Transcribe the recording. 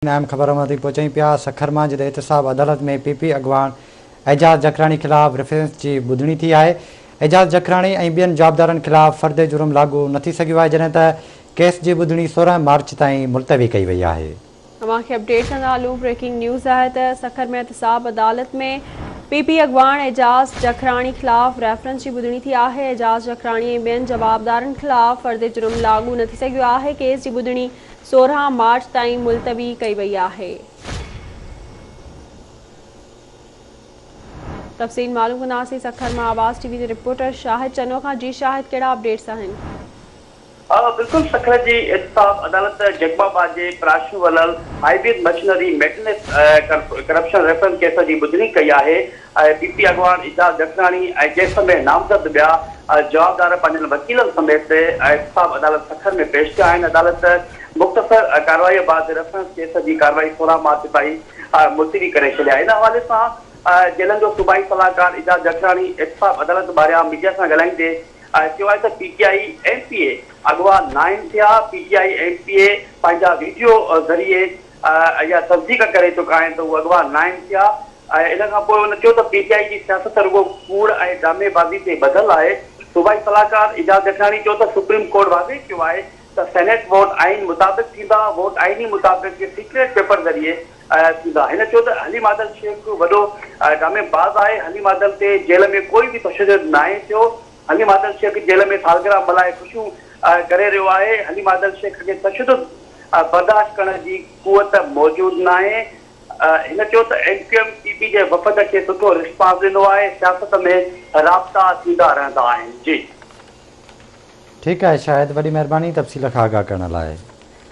अहम ख़बर मथी पहुचाई पिया। सखर मां जॾहिं एहतसाब अदालत में पीपी अॻवान एजाज़ जखराणी ख़िलाफ़ रेफरेंस जी ॿुधणी थी आहे। एजाज़ जखराणी ऐं ॿियनि जवाबदारनि ख़िलाफ़ फ़र्द जुर्म लागू न थी सघियो आहे, जॾहिं त केस जी ॿुधणी 16 मार्च ताईं मुलतवी कई वई आहे। तव्हांखे अपडेट कंदा हलूं। ब्रेकिंग न्यूज़ आहे त सखर में एहतसाब अदालत में पीपी अॻवान एजाज़ जखराणी ख़िलाफ़ रेफरेंस जी ॿुधणी थी आहे। एजाज़ जखराणी ऐं ॿियनि जवाबदारनि ख़िलाफ़ फ़र्द जुर्म लागू न थी सघियो आहे। केस जी ॿुधणी 16 मार्च ताईं मुलतवी कई वई आहे। तफ़सील मालूम कंदासीं सखर मां आवाज़ टीवी जे रिपोर्टर शाहिद चनो खां। जी शाहिद, कहिड़ा अपडेट्स आहिनि? बिल्कुल सखर जी एहतसाब अदालत जगबाबाद जे प्राशु वलल hybrid machinery maintenance corruption reference case जी ॿुधणी कई आहे। पीपी अॻवान एजाज़ जखराणी ऐं केस में नामज़द ॿिया जवाबदार पंहिंजनि वकीलनि समेत एहतसाब अदालत सखर में पेश कया आहिनि। अदालत मुख़्तसर कार्रवाई बाद रेफरेंस केस जी कार्रवाई 16 मार्च ताईं मुलतवी करे छॾिया। इन हवाले सां जेलनि जो सूबाई सलाहकार एजाज़ जखराणी एहतसाब अदालत बारियां मीडिया सां ॻाल्हाईंदे चयो आहे त पीटीआई एमपीए अॻवा 9 थिया। पीटीआई एमपीए पंहिंजा वीडियो ज़रिए या तस्दीक करे चुका आहिनि त उहे अॻवा 9 थिया। इन खां पोइ हुन चयो त पीटीआई जी सियासत रुगो कूड़ ऐं ड्रामेबाज़ी ते ॿधल आहे। सूबाई सलाहकार एजाज़ जखराणी चयो त सुप्रीम कोर्ट वाज़े कयो आहे त सेनेट वोट आइन मुताबिक़ थींदा। वोट आइनी मुताबिक़ सीक्रेट पेपर ज़रिए थींदा। हिन चयो त हलीम आदल शेख वॾो ड्रामेबाज़ आहे। हलीम आदल ते जेल में कोई बि तशद्दुद न आहे थियो। हलीम आदल शेख जेल में सालगिरह मल्हाए ख़ुशियूं करे रहियो आहे। हलीम आदल शेख खे तशद्दुद बर्दाश्त करण जी क़ुवत मौजूदु न आहे। हिन चयो त एमक्यूएम पीपी जे वफ़द खे सुठो रिस्पॉन्स ॾिनो आहे। सियासत में राब्ता थींदा रहंदा आहिनि। जी ठीकु आहे शायदि, वॾी महिरबानी तफ़सील खां आगाह करण लाइ।